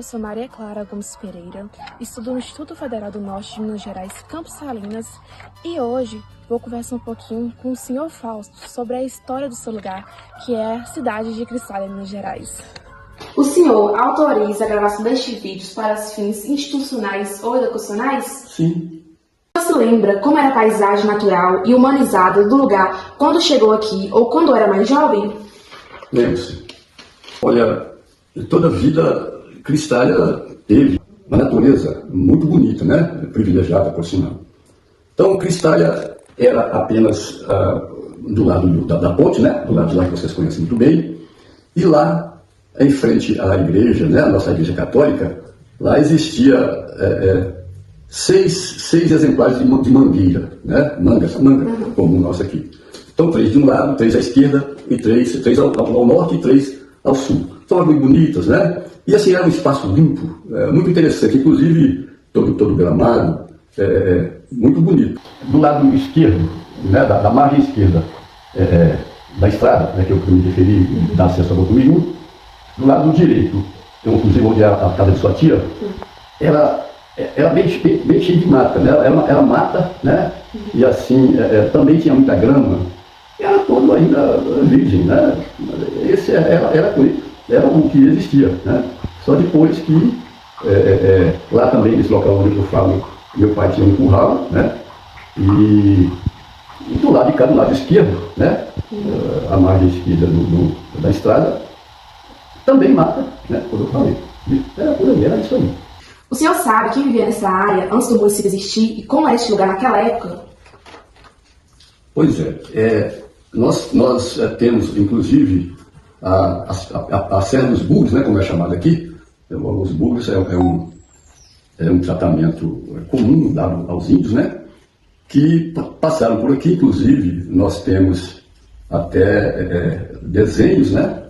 Eu sou Maria Clara Gomes Pereira, estudo no Instituto Federal do Norte de Minas Gerais, Campos Salinas, e hoje vou conversar um pouquinho com o senhor Fausto sobre a história do seu lugar, que é a cidade de Cristália, Minas Gerais. O senhor autoriza a gravação destes vídeos para fins institucionais ou educacionais? Sim. Você lembra como era a paisagem natural e humanizada do lugar quando chegou aqui ou quando era mais jovem? Lembro-se. Olha, toda a vida Cristália teve uma natureza muito bonita, né? Privilegiada, por sinal. Então, Cristália era apenas do lado da ponte, né? Do lado de lá que vocês conhecem muito bem. E lá, em frente à igreja, né? A nossa igreja católica, lá existia seis exemplares de mangueira, né? Manga como o nosso aqui. Então, 3 de um lado, 3 à esquerda, e 3 ao norte e 3 ao sul. São muito bonitas, né? E assim, era um espaço limpo, muito interessante, inclusive todo gramado, muito bonito. Do lado esquerdo, né, da margem esquerda da estrada, né, que eu me referi, da acesso ao Botumirim, do lado direito, inclusive onde é a casa de sua tia, era bem cheia de mata, né? Era mata, né? E assim, também tinha muita grama, era todo ainda virgem, né? Esse era o que existia, né? Só depois que, lá também, nesse local onde eu falo, meu pai tinha um curral, né? E do lado de cá, do lado esquerdo, né? A margem esquerda da estrada, também mata, né? Como eu falei. Era por aí, era isso aí. O senhor sabe quem vivia nessa área antes do município existir e como era este lugar naquela época? Pois nós temos, inclusive, a Serra dos Bugres, né, como é chamada aqui. Os bugres é um tratamento comum dado aos índios, né, que passaram por aqui. Inclusive, nós temos até desenhos, né,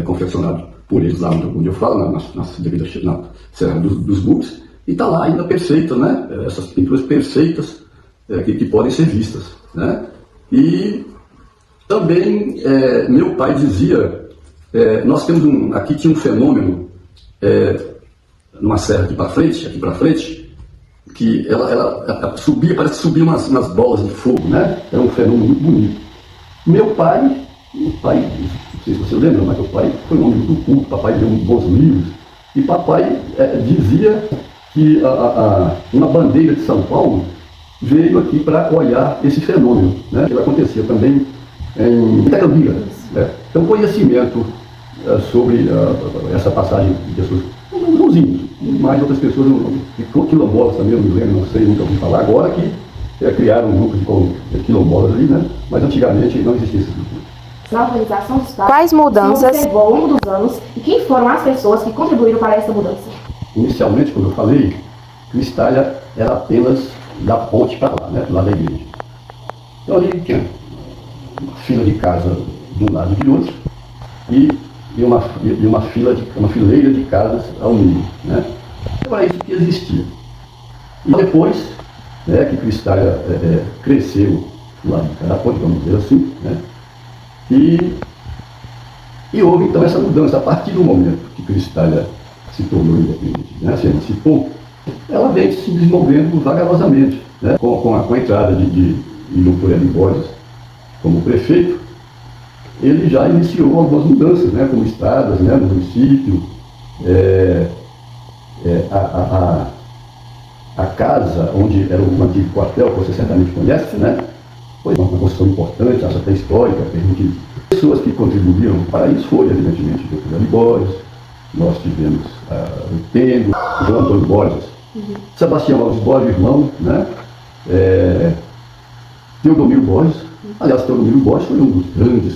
confeccionados por eles lá onde eu falo, na Serra dos Bugres, e está lá ainda perfeita, né, essas pinturas perfeitas que podem ser vistas, né. E também meu pai dizia, nós temos aqui tinha um fenômeno numa serra aqui para frente, que ela subia, parece que subia umas bolas de fogo, né? Era um fenômeno muito bonito. Meu pai, não sei se você lembra, mas meu pai foi um homem muito culto, papai deu bons livros, e papai dizia que uma bandeira de São Paulo veio aqui para olhar esse fenômeno, né? Que acontecia também em Itacambira, né? Então, conhecimento sobre essa passagem de pessoas, os índios, mais outras pessoas, quilombolas também, eu não me lembro, não sei, nunca ouvi falar, agora que criaram um grupo de quilombolas ali, né? Mas antigamente não existia esse grupo. Na organização do Estado, Quais mudanças observou ao longo dos anos e quem foram as pessoas que contribuíram para essa mudança? Inicialmente, como eu falei, Cristália era apenas da ponte para lá, né? Do lado da igreja. Então ali tinha uma fila de casa de um lado e de outro, e uma fileira de casas ao meio, né? Então era isso que existia. E depois, né, que Cristália cresceu do lado da ponte, vamos dizer assim, né? E houve então essa mudança. A partir do momento que Cristália se tornou independente, né, se emancipou, ela vem se desenvolvendo vagarosamente, né, com a entrada de Ilupurelli Borges como prefeito. Ele já iniciou algumas mudanças, né, como estradas, né, no município, a casa onde era o antigo quartel, que você certamente conhece, né, foi uma construção importante, acho até histórica, permite pessoas que contribuíram para isso, foi evidentemente o Ilupurelli Borges, nós tivemos o Tengo, João Antônio Borges, Sebastião Alves Borges, irmão, né, Teodomiro Borges. Aliás, Teodomiro Borges foi um dos grandes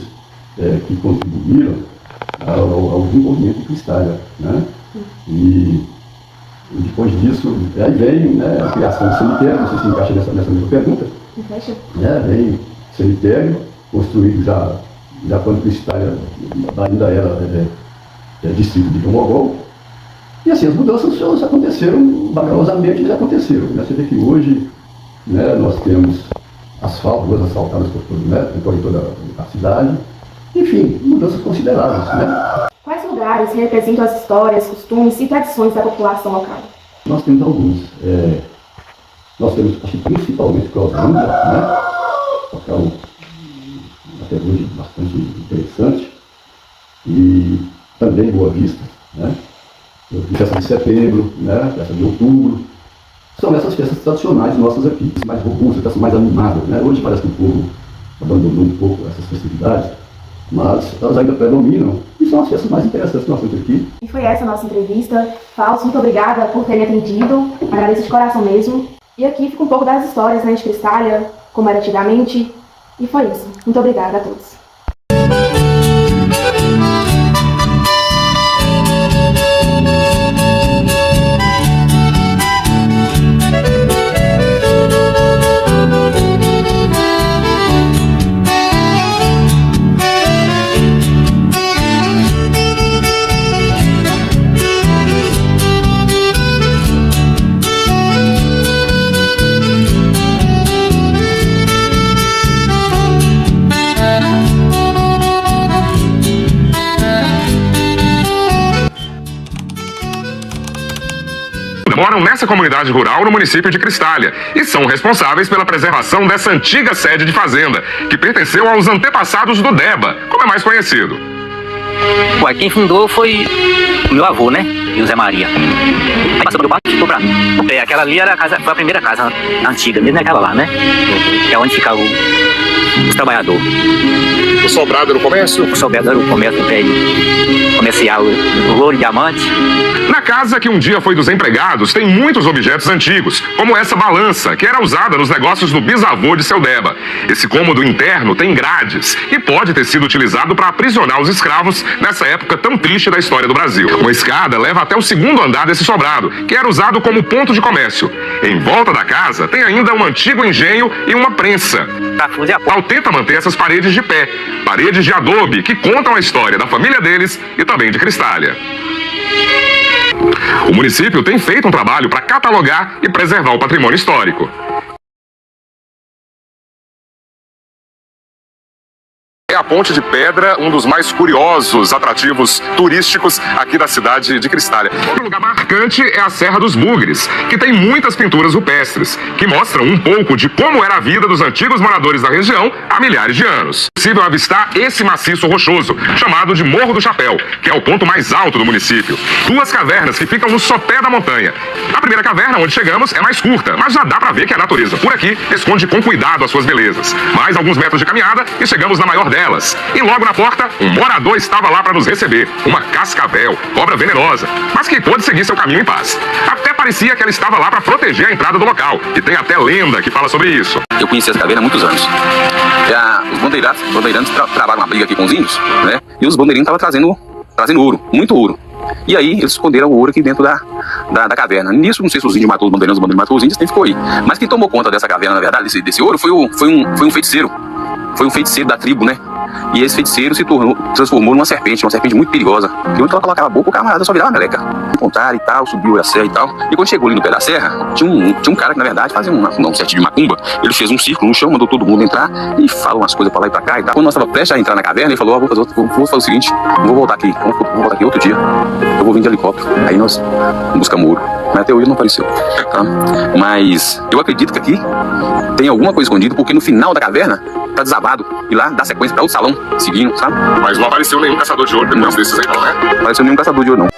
que contribuíram ao desenvolvimento de Cristália, né? E depois disso, aí vem, né, a criação do cemitério, não sei se encaixa nessa mesma pergunta. Encaixa. Vem cemitério, construído já quando Cristália ainda era distrito de Domogol. E assim, as mudanças aconteceram vagarosamente, já aconteceram, né? Você vê que hoje, né, nós temos ruas asfaltadas por toda a cidade. Enfim, mudanças consideráveis, né? Quais lugares lugares representam as histórias, costumes e tradições da população local? Nós temos alguns. Nós temos, acho que principalmente, Clotilda, né? Local até hoje bastante interessante. E também Boa Vista, né? Festa de setembro, né? Festa de outubro. São essas festas tradicionais nossas aqui, mais robustas, festas mais animadas, né? Hoje parece que o povo abandonou um pouco essas festividades, mas elas ainda predominam e são as festas mais interessantes que nós temos aqui. E foi essa a nossa entrevista. Fausto, muito obrigada por ter me atendido, agradeço de coração mesmo. E aqui fica um pouco das histórias, né, de Cristália, como era antigamente, e foi isso. Muito obrigada a todos. Moram nessa comunidade rural no município de Cristália e são responsáveis pela preservação dessa antiga sede de fazenda, que pertenceu aos antepassados do Deba, como é mais conhecido. Ué, quem fundou foi o meu avô, né? José Maria. Aí passou pro pai e ficou pra mim. Aquela ali era a casa, foi a primeira casa antiga, mesmo aquela lá, né? Que é onde ficava os trabalhadores. O sobrado era o comércio? O sobrado era o comércio velho, comercial, o ouro e diamante. Na casa que um dia foi dos empregados, tem muitos objetos antigos, como essa balança, que era usada nos negócios do bisavô de seu Deba. Esse cômodo interno tem grades e pode ter sido utilizado para aprisionar os escravos nessa época tão triste da história do Brasil. Uma escada leva até o segundo andar desse sobrado, que era usado como ponto de comércio. Em volta da casa tem ainda um antigo engenho e uma prensa. Qual tenta manter essas paredes de pé, paredes de adobe que contam a história da família deles e também de Cristália. O município tem feito um trabalho para catalogar e preservar o patrimônio histórico. É a Ponte de Pedra, um dos mais curiosos atrativos turísticos aqui da cidade de Cristália. Outro lugar marcante é a Serra dos Bugres, que tem muitas pinturas rupestres, que mostram um pouco de como era a vida dos antigos moradores da região há milhares de anos. É possível avistar esse maciço rochoso, chamado de Morro do Chapéu, que é o ponto mais alto do município. Duas cavernas que ficam no sopé da montanha. A primeira caverna, onde chegamos, é mais curta, mas já dá pra ver que a natureza por aqui esconde com cuidado as suas belezas. Mais alguns metros de caminhada e chegamos na maior delas. E logo na porta, um morador estava lá para nos receber. Uma cascavel, cobra venenosa, mas que pôde seguir seu caminho em paz. Até parecia que ela estava lá para proteger a entrada do local. E tem até lenda que fala sobre isso. Eu conheci essa caverna há muitos anos. Os bandeirantes travaram uma briga aqui com os índios, né? E os bandeirinhos estavam trazendo ouro, muito ouro. E aí eles esconderam o ouro aqui dentro da caverna. Nisso, não sei se os índios matou os bandeirantes matou os índios, quem ficou aí. Mas quem tomou conta dessa caverna, na verdade, desse ouro, foi um feiticeiro. Foi um feiticeiro da tribo, né? E esse feiticeiro se transformou numa serpente muito perigosa. E onde ela colocava a boca, o camarada só virava meleca. Encontraram e tal, subiu a serra e tal. E quando chegou ali no pé da serra, tinha um cara que, na verdade, fazia um certinho de macumba. Ele fez um círculo no chão, mandou todo mundo entrar e falou umas coisas pra lá e pra cá e tal. Quando nós estávamos prestes a entrar na caverna, ele falou: vou fazer o seguinte, vou voltar aqui, vou voltar aqui outro dia. Eu vou vir de helicóptero. Aí nós buscamos ouro. Mas até hoje não apareceu. Tá? Mas eu acredito que aqui tem alguma coisa escondida, porque no final da caverna tá desabado. E lá dá sequência pra outro salão seguindo, sabe? Mas não apareceu nenhum caçador de ouro desses aí, não, né? Não apareceu nenhum caçador de ouro, não.